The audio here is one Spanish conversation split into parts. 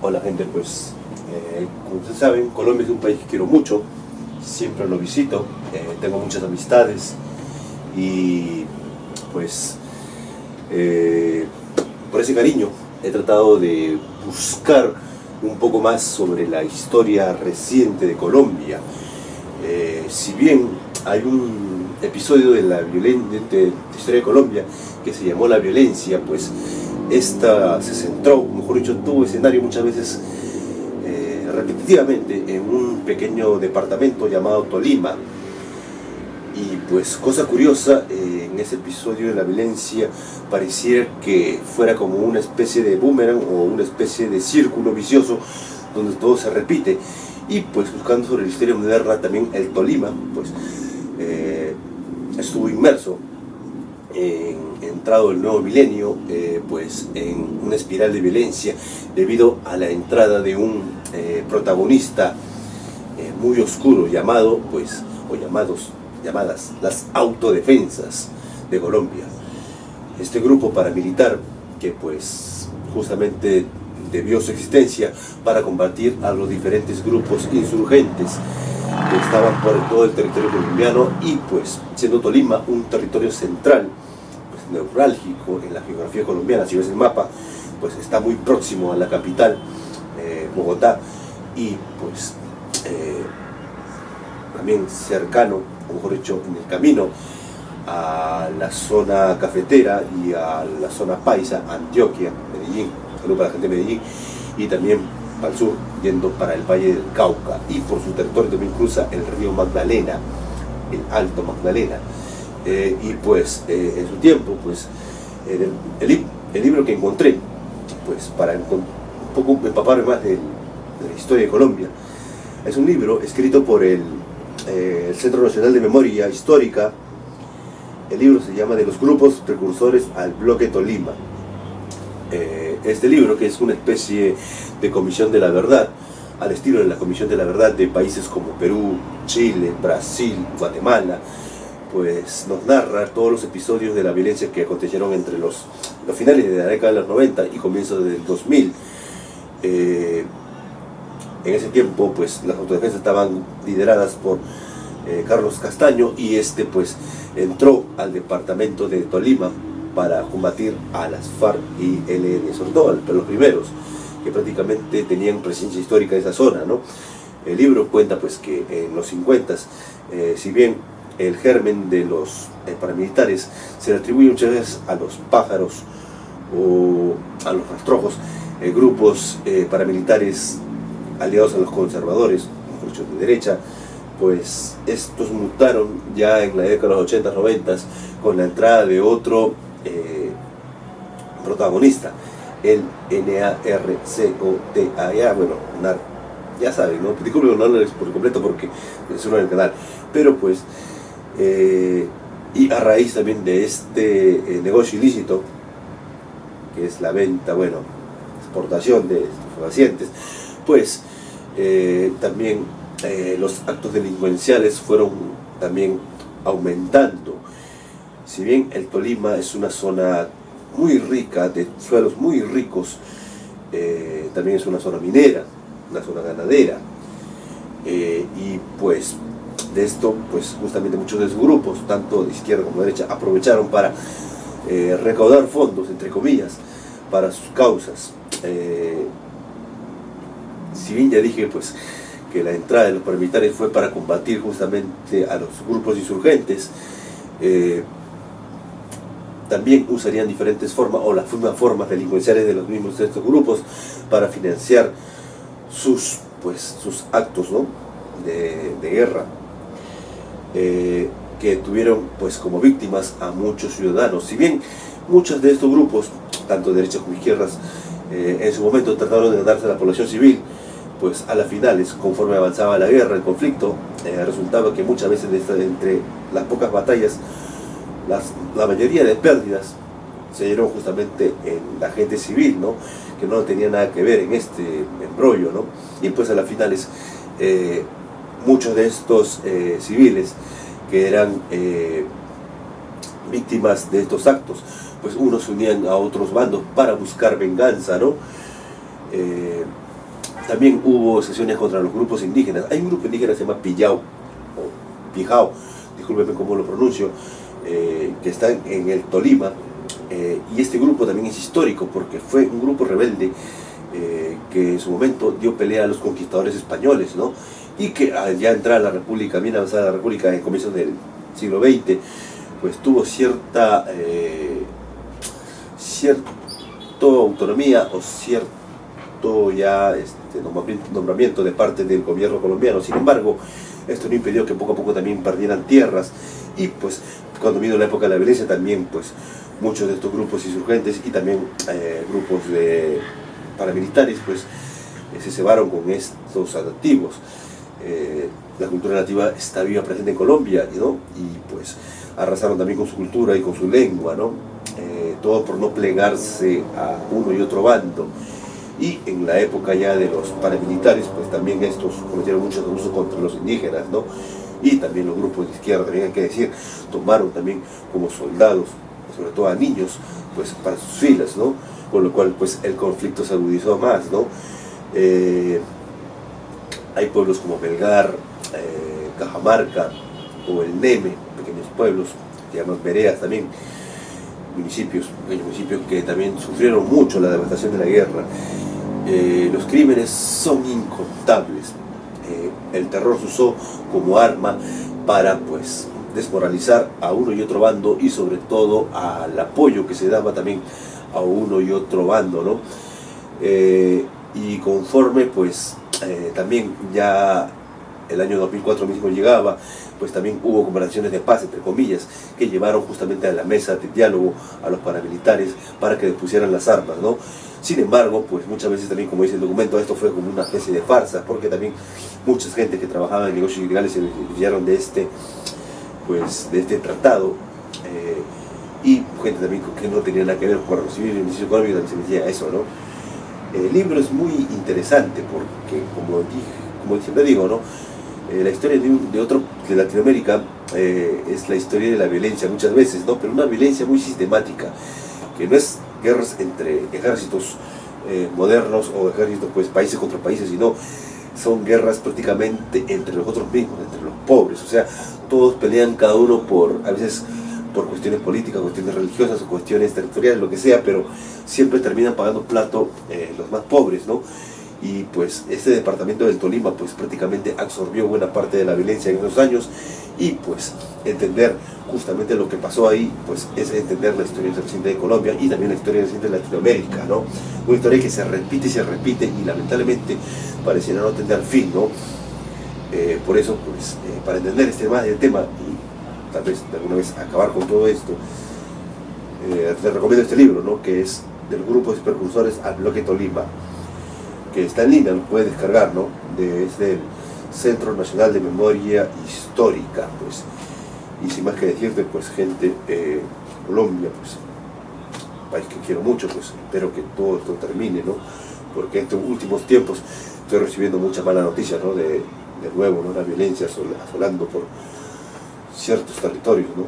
Hola gente, pues como ustedes saben, Colombia es un país que quiero mucho, siempre lo visito, tengo muchas amistades y pues por ese cariño he tratado de buscar un poco más sobre la historia reciente de Colombia. Si bien hay un episodio de la historia de Colombia que se llamó La Violencia, pues esta se centró, mejor dicho, tuvo escenario muchas veces repetitivamente en un pequeño departamento llamado Tolima. Y pues cosa curiosa, en ese episodio de La Violencia pareciera que fuera como una especie de boomerang o una especie de círculo vicioso donde todo se repite. Y pues buscando sobre la historia moderna, también el Tolima pues estuvo inmerso entrado el nuevo milenio pues en una espiral de violencia debido a la entrada de un protagonista muy oscuro llamado pues o llamadas las autodefensas de Colombia. Este grupo paramilitar que pues justamente debió su existencia para combatir a los diferentes grupos insurgentes que estaban por todo el territorio colombiano, y pues siendo Tolima un territorio central, pues neurálgico en la geografía colombiana. Si ves el mapa, pues está muy próximo a la capital, Bogotá, y pues también cercano, o mejor dicho, en el camino a la zona cafetera y a la zona paisa, Antioquia, Medellín, saludos para la gente de Medellín, y también al sur, yendo para el Valle del Cauca, y por su territorio también cruza el río Magdalena, el Alto Magdalena. Y pues en su tiempo, pues el libro que encontré, pues para un poco empaparme más de la historia de Colombia, es un libro escrito por el Centro Nacional de Memoria Histórica. El libro se llama De los grupos precursores al bloque Tolima. Este libro, que es una especie de comisión de la verdad, al estilo de la comisión de la verdad de países como Perú, Chile, Brasil, Guatemala, pues nos narra todos los episodios de la violencia que acontecieron entre los finales de la década de los 90 y comienzos del 2000. En ese tiempo pues las autodefensas estaban lideradas por Carlos Castaño, y este pues entró al departamento de Tolima para combatir a las FARC y ELN, sobre todo los primeros, que prácticamente tenían presencia histórica en esa zona, ¿no? El libro cuenta pues que en los 50, si bien el germen de los paramilitares se le atribuye muchas veces a los pájaros o a los rastrojos, grupos paramilitares aliados a los conservadores, muchos de derecha, pues estos mutaron ya en la década de los 80, 90 con la entrada de otro protagonista, el NARCOTAA, bueno, NAR, ya saben, ¿no? Disculpen no hablarles por completo porque es uno del canal, pero pues y a raíz también de este negocio ilícito, que es la venta, bueno, exportación de estupefacientes, pues también los actos delincuenciales fueron también aumentando. Si bien el Tolima es una zona muy rica, de suelos muy ricos, también es una zona minera, una zona ganadera, y pues de esto, pues justamente muchos de esos grupos, tanto de izquierda como de derecha, aprovecharon para recaudar fondos, entre comillas, para sus causas. Si bien ya dije pues que la entrada de los paramilitares fue para combatir justamente a los grupos insurgentes, también usarían diferentes formas o las mismas formas delincuenciales de los mismos de estos grupos para financiar sus actos, ¿no? de guerra, que tuvieron pues como víctimas a muchos ciudadanos. Si bien muchos de estos grupos, tanto de derechas como izquierdas, en su momento trataron de ganarse a la población civil, pues a las finales, conforme avanzaba la guerra, el conflicto, resultaba que muchas veces entre las pocas batallas, la mayoría de pérdidas se dieron justamente en la gente civil, ¿no? Que no tenía nada que ver en este embrollo, ¿no? Y pues a las finales muchos de estos civiles que eran víctimas de estos actos, pues unos se unían a otros bandos para buscar venganza, ¿no? también hubo sesiones contra los grupos indígenas. Hay un grupo indígena que se llama Pillao, o Pijao, discúlpeme cómo lo pronuncio, que está en el Tolima, y este grupo también es histórico porque fue un grupo rebelde que en su momento dio pelea a los conquistadores españoles, ¿no? Y que al ya entrar a la República, bien avanzada la República en comienzos del siglo XX, pues tuvo cierta autonomía o cierto ya nombramiento de parte del gobierno colombiano. Sin embargo, esto no impidió que poco a poco también perdieran tierras, y pues cuando vino la época de la violencia también pues muchos de estos grupos insurgentes y también grupos de paramilitares pues se cebaron con estos adaptivos. La cultura nativa está viva, presente en Colombia, ¿no? Y pues arrasaron también con su cultura y con su lengua, ¿no? Todo por no plegarse a uno y otro bando. Y en la época ya de los paramilitares, pues también estos cometieron muchos abusos contra los indígenas, ¿no? Y también los grupos de izquierda, también hay que decir, tomaron también como soldados, sobre todo a niños, pues para sus filas, ¿no? Con lo cual pues el conflicto se agudizó más, ¿no? Hay pueblos como Melgar, Cajamarca o el Neme, pequeños pueblos, que llaman veredas también, pequeños municipios que también sufrieron mucho la devastación de la guerra. Los crímenes son incontables. El terror se usó como arma para pues desmoralizar a uno y otro bando, y sobre todo al apoyo que se daba también a uno y otro bando, ¿no? Y conforme pues también ya el año 2004 mismo llegaba, pues también hubo conversaciones de paz, entre comillas, que llevaron justamente a la mesa de diálogo a los paramilitares para que depusieran las armas, ¿no? Sin embargo, pues muchas veces también, como dice el documento, esto fue como una especie de farsa, porque también mucha gente que trabajaba en negocios ilegales se beneficiaron de este tratado, y gente también que no tenía nada que ver con recibir el beneficio económico también se metía a eso, ¿no? El libro es muy interesante porque, como siempre digo, ¿no? La historia de Latinoamérica es la historia de la violencia muchas veces, ¿no? Pero una violencia muy sistemática, que no es guerras entre ejércitos modernos o ejércitos, pues, países contra países, sino son guerras prácticamente entre nosotros mismos, entre los pobres. O sea, todos pelean cada uno a veces por cuestiones políticas, cuestiones religiosas o cuestiones territoriales, lo que sea, pero siempre terminan pagando plato los más pobres, ¿no? Y pues este departamento del Tolima pues prácticamente absorbió buena parte de la violencia en esos años, y pues entender justamente lo que pasó ahí pues es entender la historia reciente de Colombia y también la historia reciente de Latinoamérica, ¿no? Una historia que se repite y lamentablemente pareciera no tener fin, ¿no? Por eso pues para entender el tema y tal vez de alguna vez acabar con todo esto, te recomiendo este libro, ¿no? Que es del grupo de precursores al bloque Tolima, que está en línea, lo puedes descargar, ¿no? Es del Centro Nacional de Memoria Histórica, pues. Y sin más que decirte, pues, gente, Colombia, pues, país que quiero mucho, pues, espero que todo esto termine, ¿no? Porque en estos últimos tiempos estoy recibiendo muchas malas noticias, ¿no? De nuevo, ¿no? La violencia asolando por ciertos territorios, ¿no?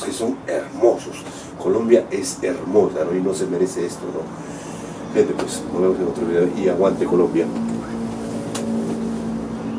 Que son hermosos. Colombia es hermosa, ¿no? Y no se merece esto, ¿no? Gente, pues nos vemos en otro video y aguante Colombia.